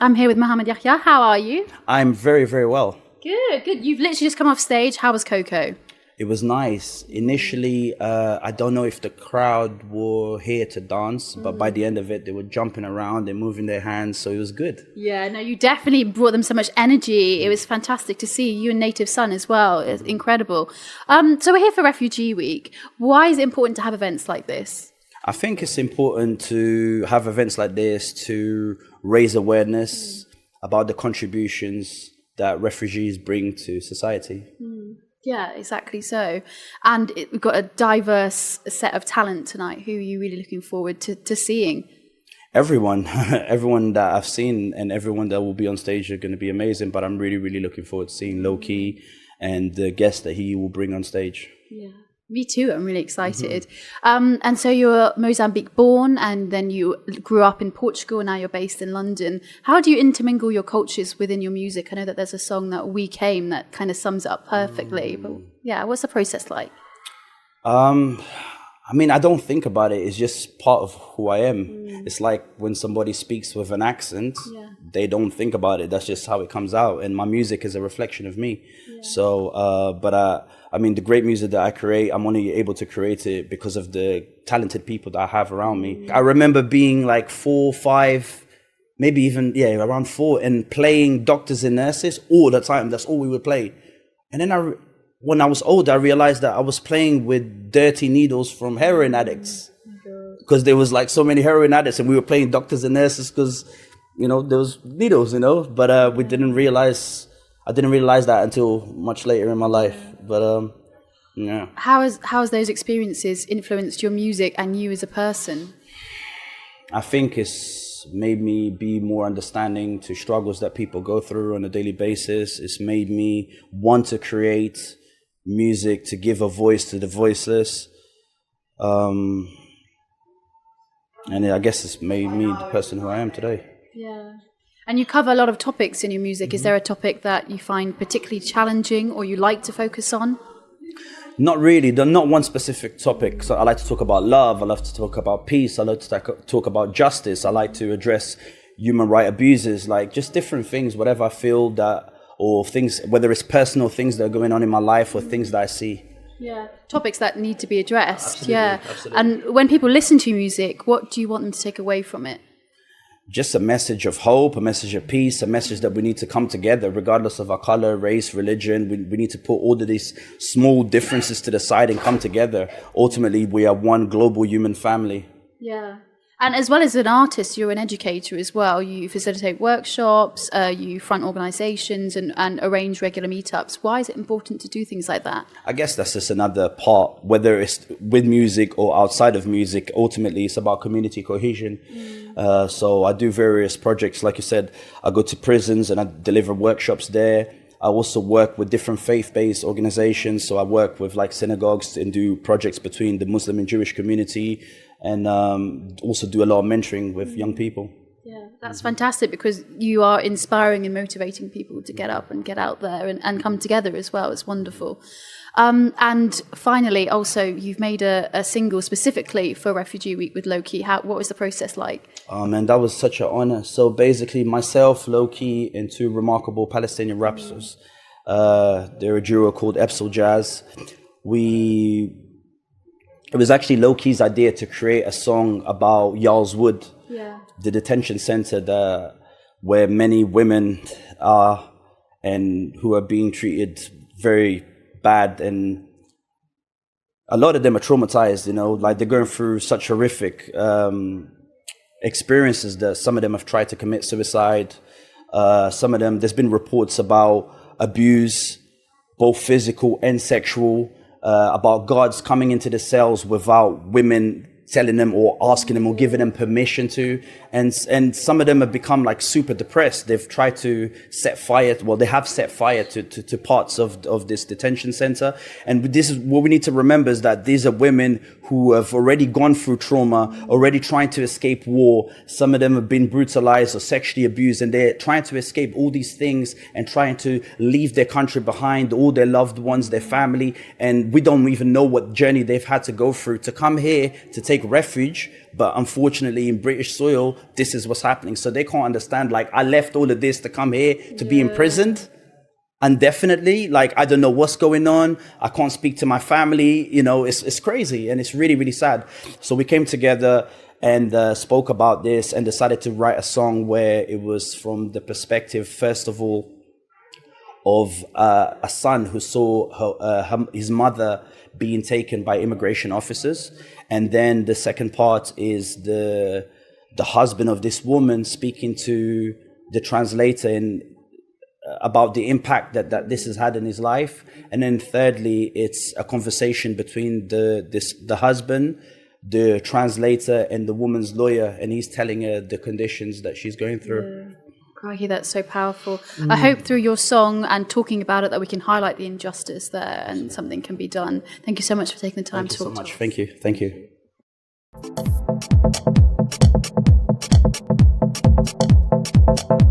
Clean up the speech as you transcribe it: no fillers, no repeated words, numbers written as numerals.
I'm here with Mohammed Yahya. How are you? I'm very, very well. Good, good. You've literally just come off stage. How was KOKO? It was nice. Initially, I don't know if the crowd were here to dance, but by the end of it, they were jumping around and moving their hands, so it was good. Yeah, no, you definitely brought them so much energy. It was fantastic to see you and Native Sun as well. It's incredible. So we're here for Refugee Week. Why is it important to have events like this? I think it's important to have events like this to raise awareness about the contributions that refugees bring to society. Yeah, exactly so. And we've got a diverse set of talent tonight. Who are you really looking forward to seeing? Everyone, everyone that I've seen and everyone that will be on stage are going to be amazing, but I'm really, really looking forward to seeing Lowkey and the guests that he will bring on stage. Yeah. Me too. I'm really excited. And so you're Mozambique born, and then you grew up in Portugal, and now you're based in London. How do you intermingle your cultures within your music? I know that there's a song that We Came that kind of sums it up perfectly. But yeah, what's the process like? I mean, I don't think about it. It's just part of who I am. It's like when somebody speaks with an accent, they don't think about it. That's just how it comes out. And my music is a reflection of me. So, I mean, the great music that I create, I'm only able to create it because of the talented people that I have around me. I remember being like 4, 5, maybe even, around 4, and playing Doctors and Nurses all the time. That's all we would play. And then when I was older, I realized that I was playing with dirty needles from heroin addicts. Because there was like so many heroin addicts, and we were playing Doctors and Nurses because, there was needles, But I didn't realize that until much later in my life. But yeah. How has those experiences influenced your music and you as a person? I think it's made me be more understanding to struggles that people go through on a daily basis. It's made me want to create music to give a voice to the voiceless. And I guess it's made me the person who I am today. Yeah. And you cover a lot of topics in your music. Is there a topic that you find particularly challenging or you like to focus on? Not really. Not one specific topic. So I like to talk about love. I love to talk about peace. I like to talk about justice. I like to address human rights abuses, like just different things, whatever I feel that, or things, whether it's personal things that are going on in my life or things that I see. Yeah, topics that need to be addressed. Absolutely, absolutely. And when people listen to music, what do you want them to take away from it? Just a message of hope, a message of peace, a message that we need to come together regardless of our color, race, religion. We need to put all of these small differences to the side and come together. Ultimately, we are one global human family. Yeah. And as well as an artist, you're an educator as well. You facilitate workshops, you front organizations and arrange regular meetups. Why is it important to do things like that? I guess that's just another part, whether it's with music or outside of music. Ultimately, it's about community cohesion. So I do various projects. Like you said, I go to prisons and I deliver workshops there. I also work with different faith-based organizations. So I work with like synagogues and do projects between the Muslim and Jewish community, and also do a lot of mentoring with young people. Yeah, that's fantastic, because you are inspiring and motivating people to get up and get out there and come together as well. It's wonderful. And finally, also, you've made a single specifically for Refugee Week with Lowkey. What was the process like? Man, that was such an honor. So basically, myself, Lowkey, and 2 remarkable Palestinian rappers, they're a duo called EbsilJaz. It was actually Lowkey's idea to create a song about Yarl's Wood, the detention center where many women are and who are being treated very bad, and a lot of them are traumatized, like they're going through such horrific experiences that some of them have tried to commit suicide. Some of them, there's been reports about abuse, both physical and sexual, about guards coming into the cells without women telling them or asking them or giving them permission to, and some of them have become like super depressed. They've tried to set fire, they have set fire to parts of this detention center. And this is what we need to remember, is that these are women who have already gone through trauma, already trying to escape war. Some of them have been brutalized or sexually abused, and they're trying to escape all these things and trying to leave their country behind, all their loved ones, their family. And we don't even know what journey they've had to go through to come here to take refuge. But unfortunately, in British soil, this is what's happening. So they can't understand, like, I left all of this to come here to be imprisoned. And definitely, like, I don't know what's going on. I can't speak to my family. You know, it's crazy. And it's really, really sad. So we came together and spoke about this and decided to write a song where it was from the perspective, first of all, of a son who saw his mother being taken by immigration officers. And then the second part is the husband of this woman speaking to the translator about the impact that this has had in his life. And then thirdly, it's a conversation between the husband, the translator, and the woman's lawyer, and he's telling her the conditions that she's going through. Crikey, that's so powerful. I hope through your song and talking about it that we can highlight the injustice there and something can be done. Thank you so much for taking the time to talk to us. Thank you so much. Thank you.